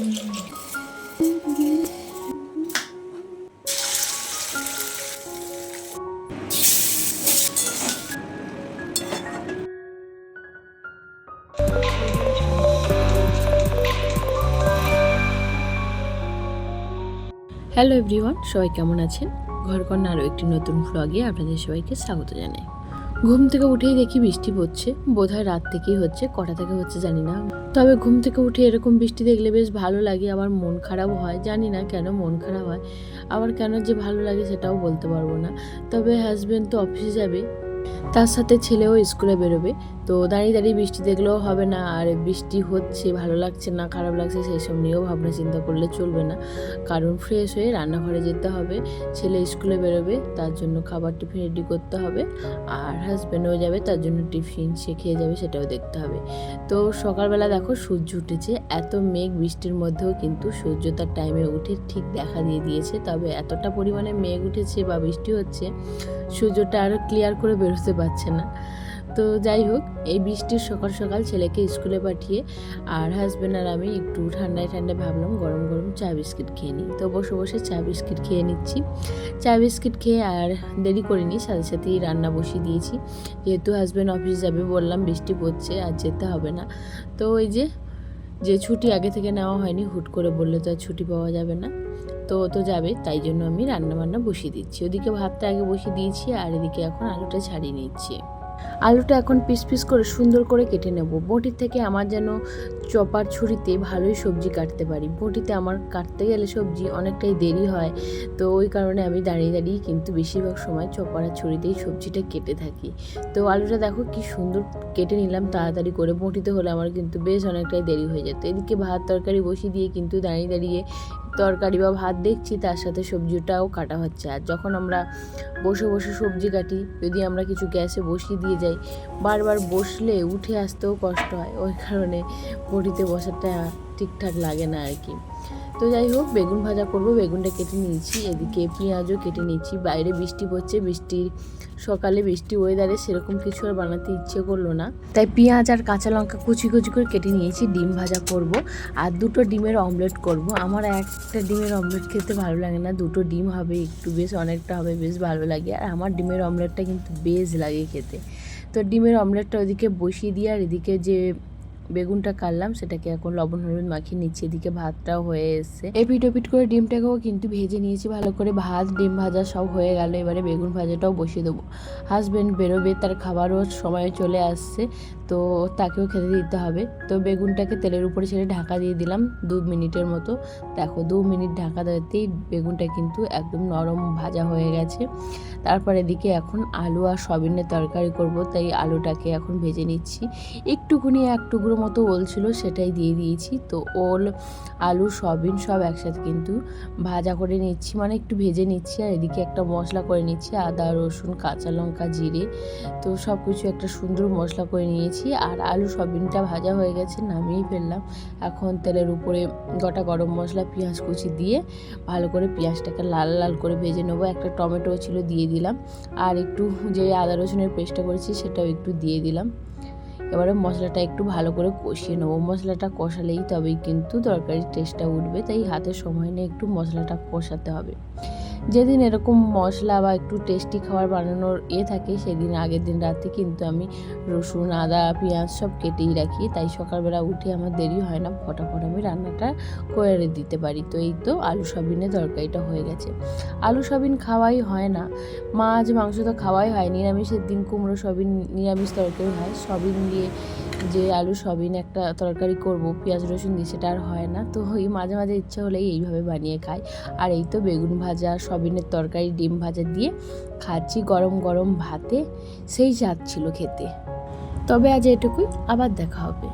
Hello everyone, সবাই কেমন আছেন? ঘরকন্যা আরও একটি নতুন ভ্লগে আপনাদের সবাইকে স্বাগত জানাই। ঘুম থেকে উঠেই দেখি বৃষ্টি পড়ছে, বোধহয় রাত থেকেই হচ্ছে, কটা থেকে হচ্ছে জানি না। তবে ঘুম থেকে উঠে এরকম বৃষ্টি দেখলে বেশ ভালো লাগে, আবার মন খারাপও হয়। জানি না কেন মন খারাপ হয়, আবার কেন যে ভালো লাগে সেটাও বলতে পারবো না। তবে হাজব্যান্ড তো অফিসে যাবে, তার সাথে ছেলেও স্কুলে বেরোবে, তো দাঁড়িয়ে দাঁড়িয়ে বৃষ্টি দেখলেও হবে না। আর বৃষ্টি হচ্ছে, ভালো লাগছে না খারাপ লাগছে সেই সব নিয়েও ভাবনা চিন্তা করলে চলবে না, কারণ ফ্রেশ হয়ে রান্নাঘরে যেতে হবে। ছেলে স্কুলে বেরোবে, তার জন্য খাবার টিফিন রেডি করতে হবে, আর হাজব্যান্ডও যাবে, তার জন্য টিফিন সে খেয়ে যাবে সেটাও দেখতে হবে। তো সকালবেলা দেখো সূর্য উঠেছে, এত মেঘ বৃষ্টির মধ্যেও কিন্তু সূর্য তার টাইমে উঠে ঠিক দেখা দিয়ে দিয়েছে। তবে এতটা পরিমাণে মেঘ উঠেছে বা বৃষ্টি হচ্ছে, সূর্যটা আরও ক্লিয়ার করে বেরোতে পারছে না। তো যাই হোক, এই বৃষ্টির সকাল সকাল ছেলেকে স্কুলে পাঠিয়ে আর হাজব্যান্ড আর আমি একটু ঠান্ডায় ঠান্ডায় ভাবলাম গরম গরম চা বিস্কিট খেয়ে নিই। তো বসে বসে চা বিস্কিট খেয়ে নিচ্ছি। চা বিস্কিট খেয়ে আর দেরি করিনি, সাথে সাথেই রান্না বসিয়ে দিয়েছি। যেহেতু হাজব্যান্ড অফিস যাবে, বললাম বৃষ্টি পড়ছে আর যেতে হবে না। তো ওই যে ছুটি আগে থেকে নেওয়া হয়নি, হুট করে বললে তো আর ছুটি পাওয়া যাবে না। তো যাবে, তাই জন্য আমি রান্না বান্না বসিয়ে দিচ্ছি। ওদিকে ভাতটা আগে বসিয়ে দিয়েছি, আর এদিকে এখন আলুটা ছাড়িয়ে নিচ্ছি। আলুটা এখন পিস পিস করে সুন্দর করে কেটে নেব। বটির থেকে আমার যেন চপার ছুরিতে ভালোই সবজি কাটতে পারি। বটিতে আমার কাটতে গেলে সবজি অনেকটাই দেরি হয়, তো ওই কারণে আমি দাঁড়িয়ে দাঁড়িয়ে কিন্তু বেশিরভাগ সময় চপার আর ছুরিতেই সবজিটা কেটে থাকি। তো আলুটা দেখো কি সুন্দর কেটে নিলাম তাড়াতাড়ি করে। বটিতে হলে আমার কিন্তু বেশ অনেকটাই দেরি হয়ে যেত। এদিকে ভাত তরকারি বসিয়ে দিয়ে কিন্তু দাঁড়িয়ে দাঁড়িয়ে তরকারি বা ভাত দেখছি, তার সাথে সবজিটাও কাটা হচ্ছে। আর যখন আমরা বসে বসে সবজি কাটি, যদি আমরা কিছু গ্যাসে বসিয়ে দিয়ে যাই, বারবার বসলে উঠে আসতেও কষ্ট হয়, ওই কারণে বটিতে বসাটা ঠিকঠাক লাগে না আর কি। তো যাই হোক, বেগুন ভাজা করব, বেগুনটা কেটে নিয়েছি। এদিকে পেঁয়াজও কেটে নিয়েছি। বাইরে বৃষ্টি পড়ছে, সকালে বৃষ্টি ওয়েদারে সেরকম কিছু আর বানাতে ইচ্ছে করলো না, তাই পেঁয়াজ আর কাঁচা লঙ্কা কুচি কুচি করে কেটে নিয়েছি। ডিম ভাজা করব আর দুটো ডিমের অমলেট করব। আমার একটা ডিমের অমলেট খেতে ভালো লাগে না, দুটো ডিম হবে একটু বেশ অনেকটা হবে, বেশ ভালো লাগে। আর আমার ডিমের অমলেটটা কিন্তু বেশ লাগে খেতে। তো ডিমের অমলেটটা ওদিকে বসিয়ে দিয়ে আর এদিকে যে বেগুনটা কাটলাম সেটাকে এখন লবণ হলুদ মাখিয়ে নিচ্ছি। এদিকে ভাতটাও হয়ে এসছে, এপিট ওপিট করে ডিমটাকেও কিন্তু ভেজে নিয়েছি ভালো করে। ভাত ডিম ভাজা সব হয়ে গেল, এবারে বেগুন ভাজাটাও বসিয়ে দেবো। হাজব্যান্ড বেরোবে, তার খাবারও সময় চলে আসছে, তো তাকেও খেতে দিতে হবে। তো বেগুনটাকে তেলের উপরে ছেড়ে ঢাকা দিয়ে দিলাম 2 মিনিটের মতো। দেখো 2 মিনিট ঢাকা দিতেই বেগুনটা কিন্তু একদম নরম ভাজা হয়ে গেছে। তারপর এদিকে এখন আলু আর সয়াবিনের তরকারি করব, তাই আলুটাকে এখন ভেজে নিচ্ছি। একটুখানি এক টুকরো মতো ওল ছিল, সেটাই দিয়ে দিয়েছি। তো ওল আলু সয়াবিন সব একসাথে কিন্তু ভাজা করে নিচ্ছি, মানে একটু ভেজে নিচ্ছি। আর এদিকে একটা মশলা করে নিচ্ছি, আদা রসুন কাঁচা লঙ্কা জিরে, তো সব কিছু একটা সুন্দর মশলা করে নিয়েছি। আর আলু সয়াবিনটা ভাজা হয়ে গেছে, নামিয়েই ফেললাম। এখন তেলের উপরে গোটা গরম মশলা পেঁয়াজ কুচি দিয়ে ভালো করে পেঁয়াজটাকে লাল লাল করে ভেজে নেবো। একটা টমেটো ছিল দিয়ে দিলাম, আর একটু যে আদা রসুনের পেস্টটা করেছি সেটাও একটু দিয়ে দিলাম। এবারে মশলাটা একটু ভালো করে কষিয়ে নেবো। মশলাটা কষালেই তবেই কিন্তু তরকারির টেস্টটা উঠবে, তাই হাতে সময় নিয়ে একটু মশলাটা কষাতে হবে। যেদিন এরকম মশলা বা একটু টেস্টি খাবার বানানোর থাকে, সেদিন আগের দিন রাতে কিন্তু আমি রসুন আদা পেঁয়াজ সব কেটেই রাখি, তাই সকালবেলা উঠে আমার দেরি হয় না, ফটাফট আমি রান্নাটা করে দিতে পারি। তো এই তো আলু সয়াবিনের তরকারিটা হয়ে গেছে। আলু সয়াবিন খাওয়াই হয় না, মাছ মাংস তো খাওয়াই হয়। নিরামিষের দিন কুমড়ো সয়াবিন নিরামিষ তরকারি হয়, সয়াবিন দিয়ে যে আলু সয়াবিন একটা তরকারি করব পেঁয়াজ রসুন দিয়ে, সেটা আর হয় না। তো ওই মাঝে মাঝে ইচ্ছা হলেই এইভাবে বানিয়ে খাই। আর এই তো বেগুন ভাজা সয়াবিনের তরকারি ডিম ভাজা দিয়ে খাচ্ছি গরম গরম ভাতে, সেই স্বাদ ছিল খেতে। তবে আজ এটুকুই, আবার দেখা হবে।